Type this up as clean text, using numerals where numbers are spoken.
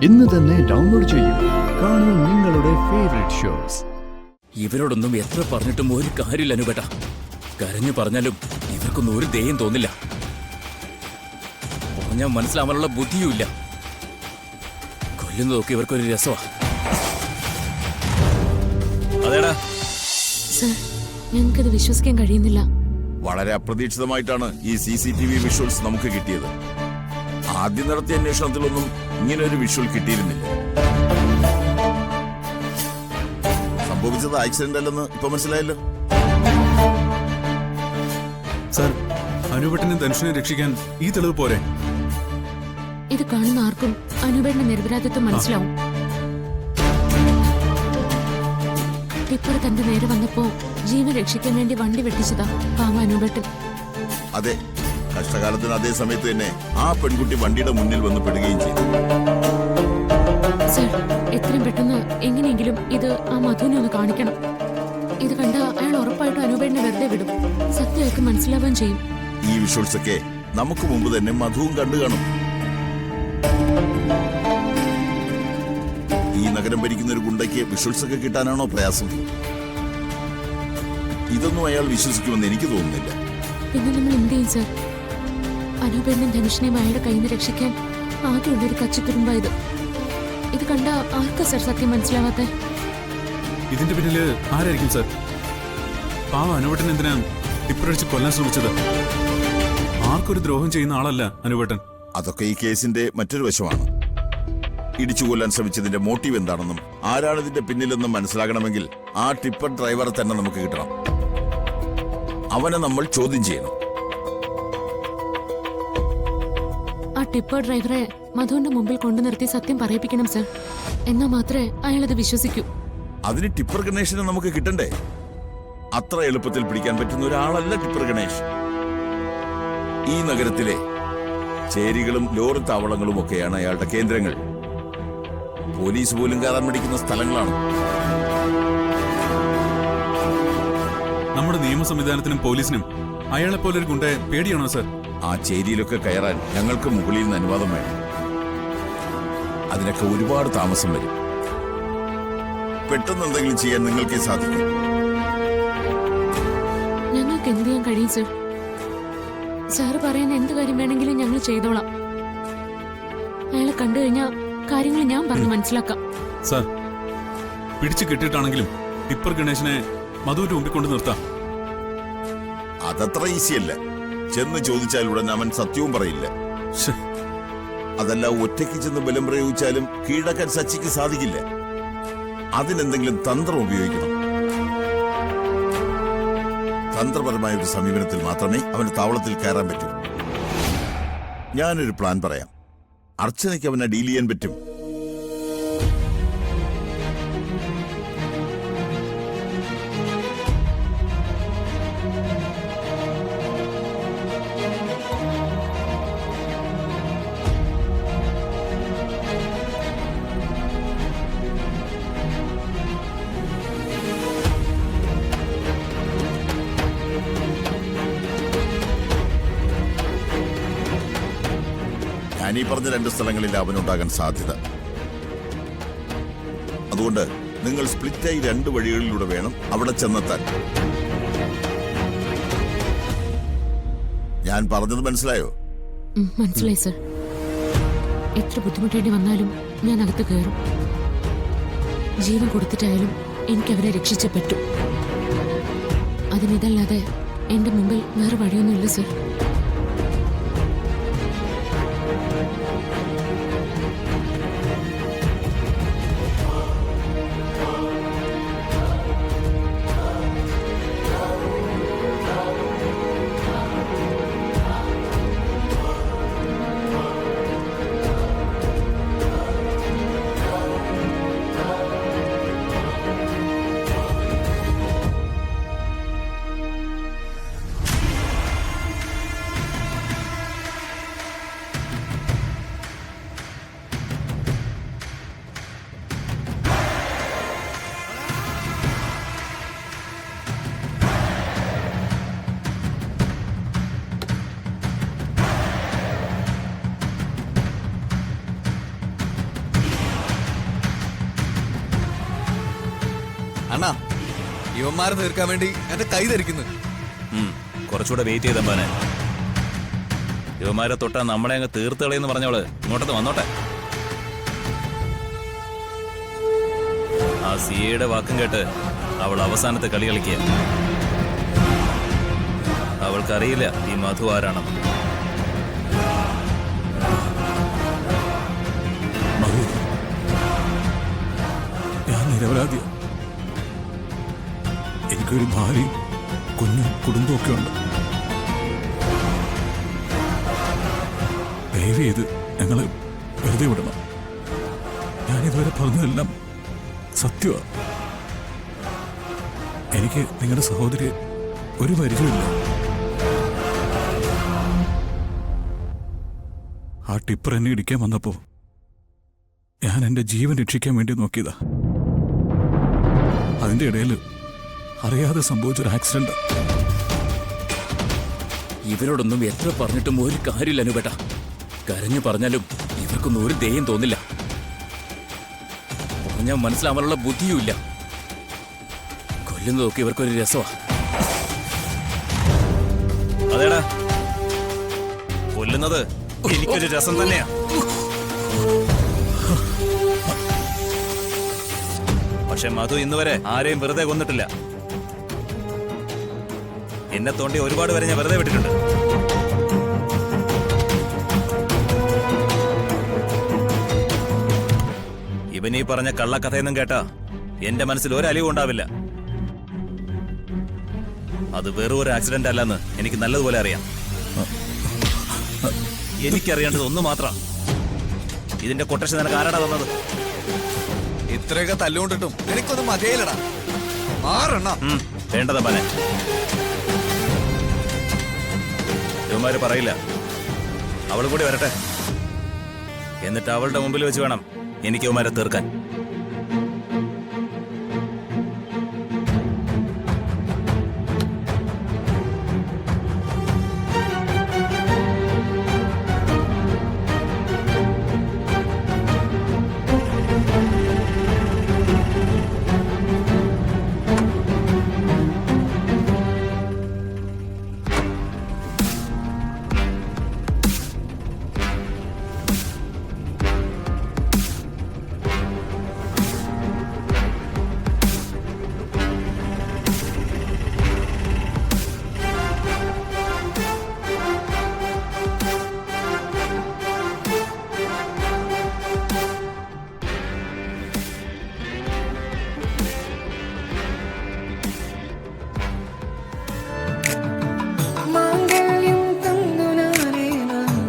ഇന്ന് തന്നെ ഡൗൺലോഡ് ചെയ്യൂ. കാണൂ നിങ്ങളുടെ ഫേവറേറ്റ് ഷോസ്. ഇവരോടൊന്നും എത്ര പറഞ്ഞിട്ടും ഒരു കാര്യമില്ല അനുപേട്ട. കരഞ്ഞു പറഞ്ഞാലും ഇവർക്കൊന്നും ഒരു ദയം തോന്നില്ല. പറഞ്ഞാൽ മനസ്സിലാവാനുള്ള ബുദ്ധിയുമില്ല. കൊല്ലുന്നതൊക്കെ ഇവർക്കൊരു രസമാ. അതേടാ സർ, ഞങ്ങൾക്കത് വിശ്വസിക്കാൻ കഴിയുന്നില്ല. വളരെ അപ്രതീക്ഷിതമായിട്ടാണ് ഈ CCTV വിഷ്വൽസ് നമുക്ക് കിട്ടിയത്. ആദ്യം നടത്തിയ അന്വേഷണത്തിലൊന്നും ഇങ്ങനെ ഒരു വിഷ്വൽ കിട്ടിയിരുന്നില്ല. സംഭവിച്ചത് ആക്സിഡന്റ് അല്ലെന്ന് ഇപ്പൊ മനസ്സിലായല്ലോ. സർ, അനുപേട്ടനെ ധനുഷിനെ രക്ഷിക്കാൻ ഈ തെളിവ് പോരെ? ഇത് കാണുന്ന ആർക്കും അനുപേട്ടന്റെ നിരപരാധിത്വം മനസ്സിലാവും. ടിപ്പർ തന്റെ നേരെ വന്നപ്പോ ജീവൻ രക്ഷിക്കാൻ വേണ്ടി വണ്ടി വെട്ടിച്ചതാ പാവ അനുപേട്ടൻ. അതെ, കഷ്ടകാലത്തിന് അതേ സമയത്ത് തന്നെ ആ പെൺകുട്ടി വണ്ടിയുടെ മുന്നിൽ വന്ന് പെടുകയും ചെയ്തു. സർ, എത്രയും പെട്ടെന്ന് എങ്ങനെയെങ്കിലും ഇത് ആ മധുവിനെ ഒന്ന് കാണിക്കണം. ഇത് കണ്ട അയാൾ ഉറപ്പായിട്ടും അനുപേട്ടനെ വെറുതെ വിടും. സത്യം അയാൾക്ക് മനസ്സിലാവാൻ ചെയ്യും. ഈ വിഷ്വൽസ് ഒക്കെ നമുക്ക് മുമ്പ് തന്നെ മധുവും കണ്ടു കാണും. ഈ നഗരം ഭരിക്കുന്ന ഒരു ഗുണ്ടയ്ക്ക് വിഷ്വൽസ് ഒക്കെ കിട്ടാനാണോ പ്രയാസം? ഇതൊന്നും അയാൾ വിശ്വസിക്കുമെന്ന് എനിക്ക് തോന്നുന്നില്ല. പിന്നെ നമ്മൾ എന്ത് ചെയ്യും സർ? അനുപേട്ടനും ധനുഷിനെയും അയാളുടെ കയ്യിൽ നിന്ന് രക്ഷിക്കാൻ ആകെയുള്ളൊരു കച്ചിത്തുരുമ്പ ഇത്. ഇത് കണ്ട ആർക്കാ സർ സത്യം മനസ്സിലാവാത്ത? ഇതിന്റെ പിന്നില് ആരായിരിക്കും സർ? പാവ അനുപേട്ടൻ എന്തിനാ ടിപ്പറടിച്ച് കൊല്ലാൻ ശ്രമിച്ചത്? ആർക്കൊരു ദ്രോഹം ചെയ്യുന്ന ആളല്ല അനുപേട്ടൻ. അതൊക്കെ ഈ കേസിന്റെ മറ്റൊരു വശമാണ്. ഇടിച്ചു കൊല്ലാൻ ശ്രമിച്ചതിന്റെ മോട്ടീവ് എന്താണെന്നും ആരാണ് ഇതിന്റെ പിന്നിലെന്നും മനസ്സിലാകണമെങ്കിൽ ആ ടിപ്പർ ഡ്രൈവറെ തന്നെ നമുക്ക് കിട്ടണം. അവനെ നമ്മൾ ചോദ്യം ചെയ്യണം. ആ ടിപ്പർ ഡ്രൈവറെ മധുവിന്റെ മുമ്പിൽ കൊണ്ടു നിർത്തി സത്യം പറയിപ്പിക്കണം സർ. എന്നാ മാത്രമേ അയാളത് വിശ്വസിക്കൂ. അതിന് ടിപ്പർ ഗണേഷിനെ നമുക്ക് കിട്ടണ്ടേ? അത്ര എളുപ്പത്തിൽ പിടിക്കാൻ പറ്റുന്ന ഒരാളല്ല ടിപ്പർ ഗണേഷ്. ഈ നഗരത്തിലെ ചേരികളും ലോറി താവളങ്ങളും ഒക്കെയാണ് അയാളുടെ കേന്ദ്രങ്ങൾ. പോലീസ് പോലും കയറാൻ മടിക്കുന്ന സ്ഥലങ്ങളാണ്. നമ്മുടെ നിയമ സംവിധാനത്തിനും പോലീസിനും അയാളെ പോലെ ഒരു ഗുണ്ടയെ പേടിയാണോ സർ? ആ ചേരിയിലൊക്കെ കയറാൻ ഞങ്ങൾക്ക് മുകളിൽ നിന്ന് അനുവാദം വേണം. അതിനൊക്കെ ഒരുപാട് താമസം വരും. പെട്ടെന്ന് എന്തെങ്കിലും ചെയ്യാൻ നിങ്ങൾക്കേ സാധിക്കും. ഞങ്ങൾക്ക് എന്ത് ചെയ്യാൻ കഴിയും സർ? സാറ് പറയുന്ന എന്ത് കാര്യം വേണമെങ്കിലും ഞങ്ങൾ ചെയ്തോളാം. അയാളെ കണ്ടു കഴിഞ്ഞാൽ കാര്യങ്ങൾ ഞാൻ പറഞ്ഞു മനസ്സിലാക്കാം. സർ, പിടിച്ചു കെട്ടിയിട്ടാണെങ്കിലും ടിപ്പർ ഗണേശനെ മധുവിന്റെ മുമ്പിൽ കൊണ്ട് നിർത്താം. അതത്ര ഈസിയല്ല. ചെന്ന് ചോദിച്ചാൽ ഉടൻ അവൻ സത്യവും പറയില്ല. ശ്ശെ. അതല്ല, ഒറ്റയ്ക്ക് ചെന്ന് ബലം പ്രയോഗിച്ചാലും കീഴടക്കാൻ സച്ചിക്ക് സാധിക്കില്ല. അതിനെന്തെങ്കിലും തന്ത്രം ഉപയോഗിക്കണം. തന്ത്രപരമായ ഒരു സമീപനത്തിൽ മാത്രമേ അവന് താവളത്തിൽ കയറാൻ പറ്റൂ. ഞാനൊരു പ്ലാൻ പറയാം. അർച്ചനയ്ക്ക് അവനെ ഡീൽ ചെയ്യാൻ പറ്റും. ഞാനീ പറഞ്ഞ 2 സ്ഥലങ്ങളിൽ അവനുണ്ടാകാൻ സാധ്യത. അതുകൊണ്ട് നിങ്ങൾ സ്പ്ലിറ്റായി 2 വഴികളിലൂടെ വേണം അവിടെ ചെന്നെത്താൻ. ഞാൻ പറഞ്ഞത് മനസ്സിലായോ? മനസ്സിലായി സർ. എത്ര ബുദ്ധിമുട്ടേണ്ടി വന്നാലും ഞാൻ അകത്ത് കയറും. ജീവൻ കൊടുത്തിട്ടായാലും എനിക്ക് അവരെ രക്ഷിച്ചേ പറ്റൂ. അതിനിതല്ലാതെ എന്റെ മുമ്പിൽ വേറെ വഴിയൊന്നുമില്ല സർ. അണ്ണാ ഇവന്മാരെ തീർക്കാൻ വേണ്ടി എന്റെ കൈ ധരിക്കുന്നു. കുറച്ചുകൂടെ വെയിറ്റ് ചെയ്തമ്പാനെ. യുവമാരെ തൊട്ടാ നമ്മളെ അങ്ങ് തീർത്തുകളയെന്ന് പറഞ്ഞവള് ഇങ്ങോട്ടത്ത് വന്നോട്ടെ. ആ സിയയുടെ വാക്കും കേട്ട് അവൾ അവസാനത്തെ കളി കളിക്കുക. അവൾക്കറിയില്ല ഈ മധു ആരാണെന്ന്. മധു, ഞാൻ നിരപരാധിയ. എനിക്കൊരു ഭാര്യയും കുഞ്ഞും കുടുംബമൊക്കെ ഉണ്ട്. ദയവ് ചെയ്ത് ഞങ്ങള് വെറുതെ വിടണം. ഞാനിതുവരെ പറഞ്ഞതെല്ലാം സത്യമാണ്. എനിക്ക് നിങ്ങളുടെ സഹോദരി ഒരു പരിചയമില്ല. ആ ടിപ്പർ എന്നെ ഇടിക്കാൻ വന്നപ്പോ ഞാൻ എന്റെ ജീവൻ രക്ഷിക്കാൻ വേണ്ടി നോക്കിയതാ. അതിന്റെ ഇടയിൽ അറിയാതെ സംഭവിച്ചൊരു ആക്സിഡന്റ്. ഇവരോടൊന്നും എത്ര പറഞ്ഞിട്ടും ഒരു കാര്യമില്ല അനുപേട്ട. കരഞ്ഞു പറഞ്ഞാലും ഇവർക്കൊന്നും ഒരു ദയം തോന്നില്ല. പറഞ്ഞാൽ മനസ്സിലാവാനുള്ള ബുദ്ധിയുമില്ല. കൊല്ലുന്നതൊക്കെ ഇവർക്കൊരു രസമാ. അതേടാ, കൊല്ലുന്നത് എനിക്കൊരു രസം തന്നെയാ. പക്ഷെ മധു ഇന്നുവരെ ആരെയും വെറുതെ കൊന്നിട്ടില്ല. എന്നെ തോണ്ടി ഒരുപാട് പേരെ ഞാൻ വെറുതെ വിട്ടിട്ടുണ്ട്. ഇവനീ പറഞ്ഞ കള്ളക്കഥയൊന്നും കേട്ടാ എന്റെ മനസ്സിൽ ഒരലിവും ഉണ്ടാവില്ല. അത് വെറും ഒരു ആക്സിഡന്റ് അല്ലെന്ന് എനിക്ക് നല്ലതുപോലെ അറിയാം. എനിക്കറിയേണ്ടത് ഒന്ന് മാത്രം. ഇതിന്റെ കൊട്ടേഷൻ നിനക്ക് ആരാടാ തന്നത്? ഇത്രയൊക്കെ തല്ലുകൊണ്ടിട്ടും എനിക്കൊന്നും മതിയില്ലടാ. മാറണ്ണ. വേണ്ടതാ പനെ. ഇവന്മാര് പറയില്ല. അവളും കൂടി വരട്ടെ. എന്നിട്ട് അവളുടെ മുമ്പിൽ വെച്ച് വേണം എനിക്ക് ഇവന്മാരെ തീർക്കാൻ.